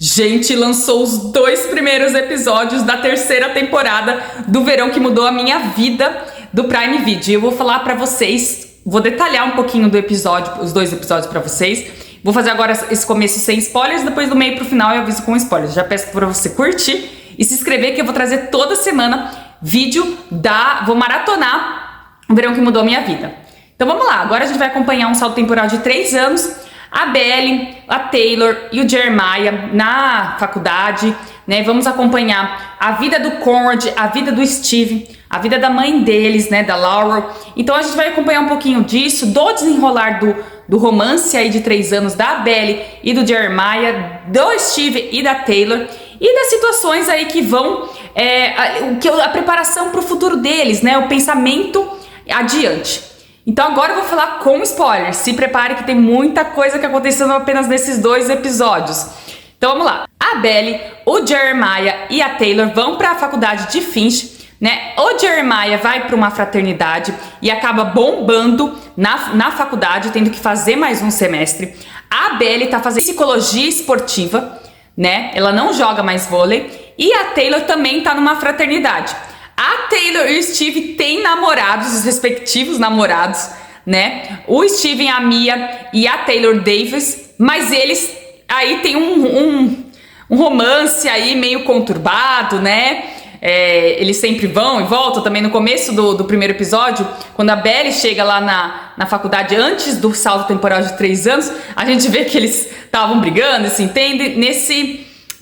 Gente, lançou os 2 primeiros episódios da 3ª temporada do Verão que Mudou a Minha Vida do Prime Video. Eu vou falar pra vocês, vou detalhar um pouquinho do episódio, os 2 episódios pra vocês. Vou fazer agora esse começo sem spoilers, depois do meio pro final eu aviso com spoilers. Já peço pra você curtir e se inscrever, que eu vou trazer toda semana vídeo vou maratonar o Verão que Mudou a Minha Vida. Então vamos lá, agora a gente vai acompanhar um salto temporal de 3 anos. A Belly, a Taylor e o Jeremiah na faculdade, né? Vamos acompanhar a vida do Conrad, a vida do Steve, a vida da mãe deles, né? Da Laurel. Então a gente vai acompanhar um pouquinho disso, do desenrolar do romance aí de 3 anos da Belly e do Jeremiah, do Steve e da Taylor, e das situações aí que vão, a preparação para o futuro deles, né? O pensamento adiante. Então agora eu vou falar com spoilers. Se prepare que tem muita coisa que aconteceu apenas nesses 2 episódios. Então vamos lá. A Belly, o Jeremiah e a Taylor vão para a faculdade de Finch, né? O Jeremiah vai para uma fraternidade e acaba bombando na faculdade, tendo que fazer mais um semestre. A Belly tá fazendo psicologia esportiva, né? Ela não joga mais vôlei. E a Taylor também tá numa fraternidade. A Taylor e o Steve têm namorados, os respectivos namorados, né? O Steve, a Mia e a Taylor Davis, mas eles aí tem um romance aí meio conturbado, né? Eles sempre vão e voltam. Também no começo do primeiro episódio, quando a Belly chega lá na faculdade antes do salto temporal de 3 anos, a gente vê que eles estavam brigando, se entende?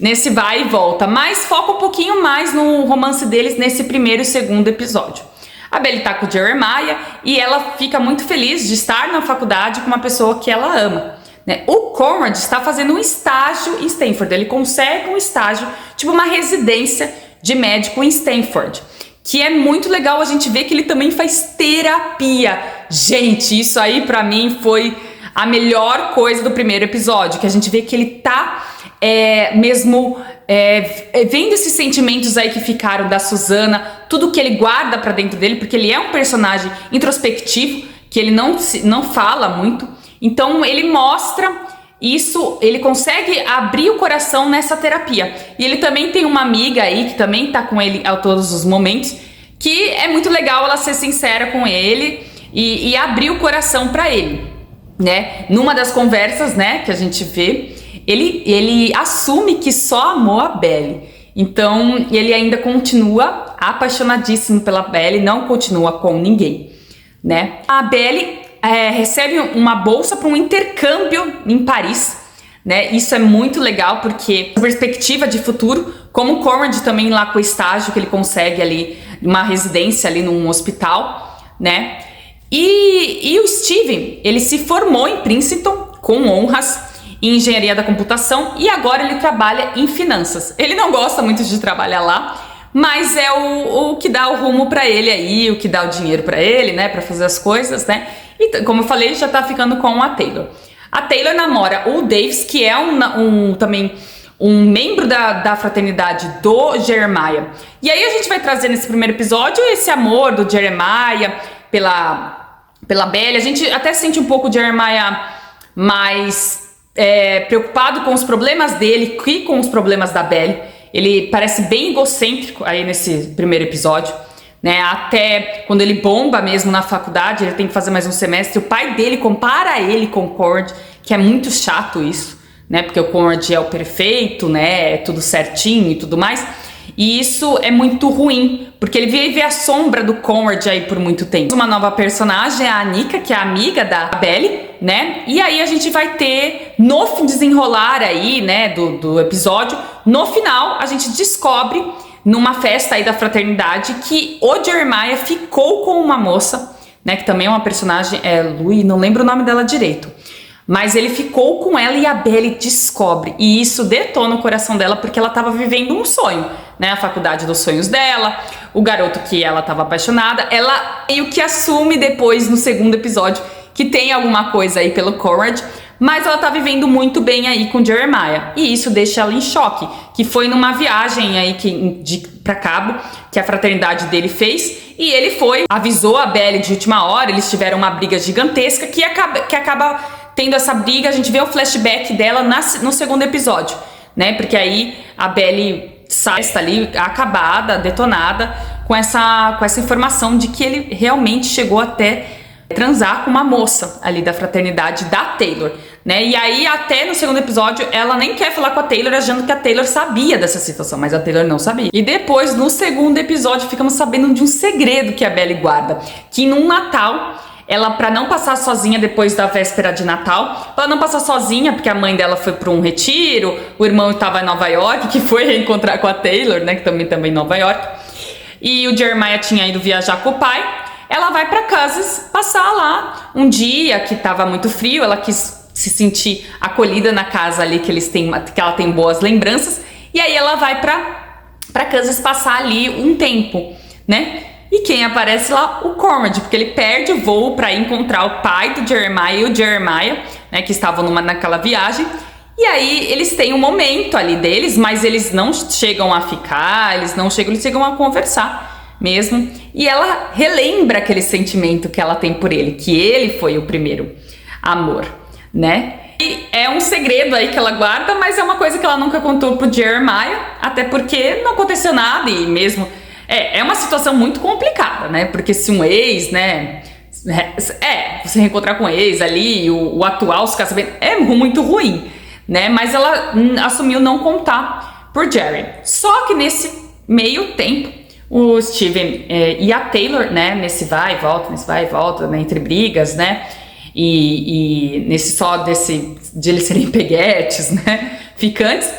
Nesse vai e volta, mas foca um pouquinho mais no romance deles nesse primeiro e segundo episódio. A Belly tá com o Jeremiah e ela fica muito feliz de estar na faculdade com uma pessoa que ela ama, né? O Conrad está fazendo um estágio em Stanford, ele consegue um estágio, tipo uma residência de médico em Stanford, que é muito legal. A gente vê que ele também faz terapia. Gente, isso aí pra mim foi a melhor coisa do primeiro episódio, que a gente vê que ele tá vendo esses sentimentos aí que ficaram da Susana, tudo que ele guarda pra dentro dele, porque ele é um personagem introspectivo, que ele não fala muito, então ele mostra isso, ele consegue abrir o coração nessa terapia. E ele também tem uma amiga aí, que também tá com ele a todos os momentos, que é muito legal ela ser sincera com ele e abrir o coração pra ele, né? Numa das conversas, né, que a gente vê, ele assume que só amou a Belly. Então ele ainda continua apaixonadíssimo pela Belly, não continua com ninguém, né? A Belly recebe uma bolsa para um intercâmbio em Paris, né? Isso é muito legal porque a perspectiva de futuro, como o Conrad também lá com o estágio que ele consegue ali, uma residência ali num hospital, né? E o Steven, ele se formou em Princeton com honras em engenharia da computação e agora ele trabalha em finanças. Ele não gosta muito de trabalhar lá, mas é o que dá o rumo pra ele aí, o que dá o dinheiro pra ele, né, pra fazer as coisas, né? E como eu falei, já tá ficando com a Taylor. A Taylor namora o Davis, que é também um membro da fraternidade do Jeremiah. E aí a gente vai trazer nesse primeiro episódio esse amor do Jeremiah pela Belly. A gente até sente um pouco o Jeremiah mais preocupado com os problemas dele que com os problemas da Belly. Ele parece bem egocêntrico aí nesse primeiro episódio, né? Até quando ele bomba mesmo na faculdade, ele tem que fazer mais um semestre. O pai dele compara ele com o Conrad, que é muito chato isso, né? Porque o Conrad é o perfeito, né? É tudo certinho e tudo mais. E isso é muito ruim, porque ele vive a sombra do Conrad aí por muito tempo. Uma nova personagem, a Anika, que é a amiga da Belly, né? E aí a gente vai ter, no desenrolar aí, né, do episódio, no final a gente descobre, numa festa aí da fraternidade, que o Jeremiah ficou com uma moça, né, que também é uma personagem, Louie, não lembro o nome dela direito. Mas ele ficou com ela e a Belly descobre. E isso detona o coração dela porque ela estava vivendo um sonho, né? A faculdade dos sonhos dela, o garoto que ela estava apaixonada. Ela meio que assume depois, no segundo episódio, que tem alguma coisa aí pelo Conrad. Mas ela tá vivendo muito bem aí com o Jeremiah. E isso deixa ela em choque. Que foi numa viagem aí pra Cabo, que a fraternidade dele fez. E ele foi, avisou a Belly de última hora. Eles tiveram uma briga gigantesca que acaba tendo essa briga. A gente vê o flashback dela no segundo episódio, né? Porque aí a Belly sai ali acabada, detonada, com essa informação de que ele realmente chegou até transar com uma moça ali da fraternidade da Taylor, né? E aí até no segundo episódio ela nem quer falar com a Taylor, achando que a Taylor sabia dessa situação, mas a Taylor não sabia. E depois no segundo episódio ficamos sabendo de um segredo que a Belly guarda, que num Natal ela, pra não passar sozinha depois da véspera de Natal, pra não passar sozinha, porque a mãe dela foi pra um retiro, o irmão estava em Nova York, que foi reencontrar com a Taylor, né, que também em Nova York, e o Jeremiah tinha ido viajar com o pai. Ela vai pra Kansas passar lá um dia que tava muito frio, ela quis se sentir acolhida na casa ali, que ela tem boas lembranças, e aí ela vai pra Kansas passar ali um tempo, né? E quem aparece lá? O Conrad, porque ele perde o voo para encontrar o pai do Jeremiah e o Jeremiah, né, que estavam naquela viagem. E aí eles têm um momento ali deles, mas eles não chegam a ficar, eles chegam a conversar mesmo. E ela relembra aquele sentimento que ela tem por ele, que ele foi o primeiro amor, né? E é um segredo aí que ela guarda, mas é uma coisa que ela nunca contou pro Jeremiah, até porque não aconteceu nada e mesmo... É uma situação muito complicada, né? Porque se um ex, né? Você reencontrar com o ex ali, o atual se ficar sabendo, é muito ruim, né? Mas ela assumiu não contar por Jerry. Só que nesse meio tempo, o Steven e a Taylor, né? Nesse vai e volta, né? Entre brigas, né? E de eles serem peguetes, né? Ficantes.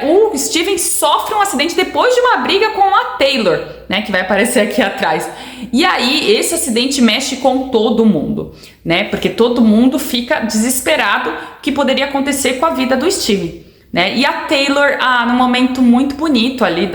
O Steven sofre um acidente depois de uma briga com a Taylor, né, que vai aparecer aqui atrás. E aí esse acidente mexe com todo mundo, né, porque todo mundo fica desesperado que poderia acontecer com a vida do Steven, né. E a Taylor, num momento muito bonito ali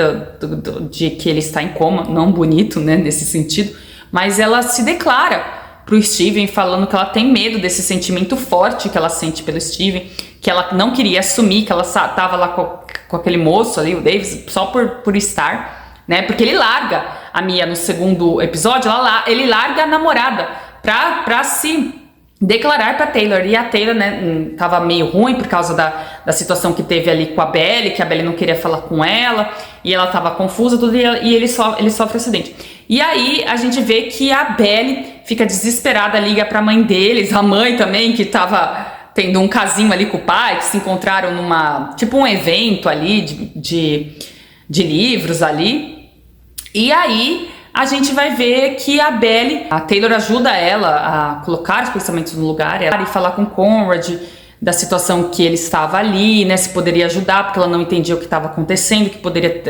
de que ele está em coma, não bonito, né, nesse sentido, mas ela se declara pro Steven falando que ela tem medo desse sentimento forte que ela sente pelo Steven, que ela não queria assumir, que ela tava lá com aquele moço ali, o Davis, só por estar, né? Porque ele larga a Mia no segundo episódio, ele larga a namorada pra se declarar pra Taylor. E a Taylor, né, tava meio ruim por causa da situação que teve ali com a Belly, que a Belly não queria falar com ela, e ela tava confusa, tudo, e ele sofre acidente. E aí a gente vê que a Belly fica desesperada, liga pra mãe deles, a mãe também, que tava tendo um casinho ali com o pai, que se encontraram tipo um evento ali de livros ali. E aí a gente vai ver que a Taylor ajuda ela a colocar os pensamentos no lugar e falar com o Conrad da situação que ele estava ali, né, se poderia ajudar, porque ela não entendia o que estava acontecendo, que poderia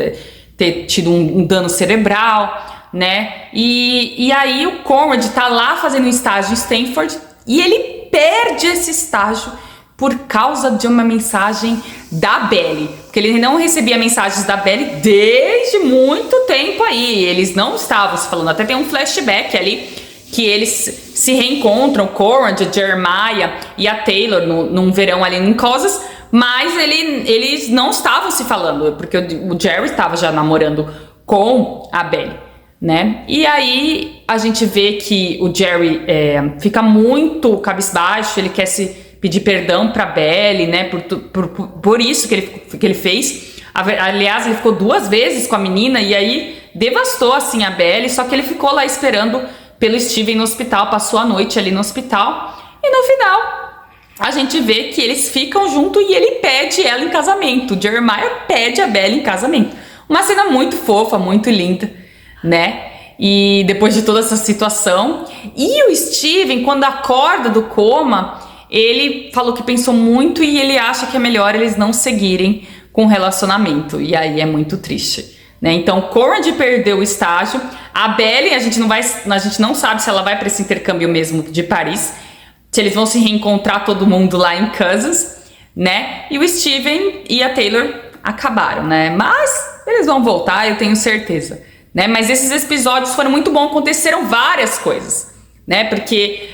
ter tido um dano cerebral, né, e aí o Conrad tá lá fazendo um estágio em Stanford e ele perde esse estágio por causa de uma mensagem da Belly, porque ele não recebia mensagens da Belly desde muito tempo aí, eles não estavam se falando, até tem um flashback ali que eles se reencontram, Conrad, Jeremiah e a Taylor num verão ali em Kansas, mas eles não estavam se falando, porque o Jerry estava já namorando com a Belly, né? E aí a gente vê que o Jerry fica muito cabisbaixo, ele quer pedir perdão pra Belly, né? Por isso que ele fez. Aliás, ele ficou 2 vezes com a menina e aí devastou assim a Belly, só que ele ficou lá esperando pelo Steven no hospital, passou a noite ali no hospital e no final a gente vê que eles ficam junto e ele pede ela em casamento. O Jeremiah pede a Belly em casamento. Uma cena muito fofa, muito linda, né? E depois de toda essa situação, e o Steven, quando acorda do coma, ele falou que pensou muito e ele acha que é melhor eles não seguirem com o relacionamento, e aí é muito triste, né? Então Conrad perdeu o estágio, a Belly a gente não sabe se ela vai para esse intercâmbio mesmo de Paris, se eles vão se reencontrar todo mundo lá em Kansas, né? E o Steven e a Taylor acabaram, né? Mas eles vão voltar, eu tenho certeza, né? Mas esses episódios foram muito bons, aconteceram várias coisas, né? Porque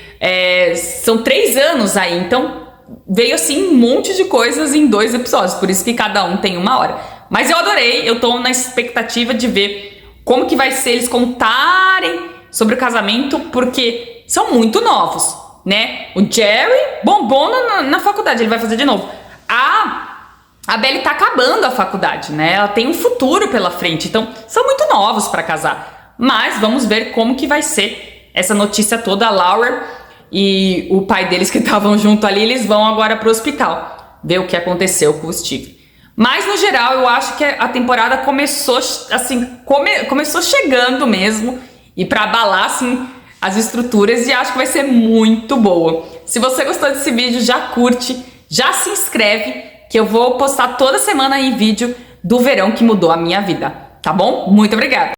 são 3 anos aí, então veio assim um monte de coisas em 2 episódios, por isso que cada um tem 1 hora. Mas eu adorei, eu tô na expectativa de ver como que vai ser eles contarem sobre o casamento, porque são muito novos, né? O Jerry bombou na faculdade, ele vai fazer de novo. A a Belly tá acabando a faculdade, né? Ela tem um futuro pela frente, então são muito novos para casar. Mas vamos ver como que vai ser essa notícia toda. A Laura e o pai deles que estavam junto ali, eles vão agora pro hospital ver o que aconteceu com o Steve. Mas no geral, eu acho que a temporada começou assim, começou chegando mesmo e para abalar assim as estruturas, e acho que vai ser muito boa. Se você gostou desse vídeo, já curte, já se inscreve, que eu vou postar toda semana aí vídeo do verão que mudou a minha vida, tá bom? Muito obrigada!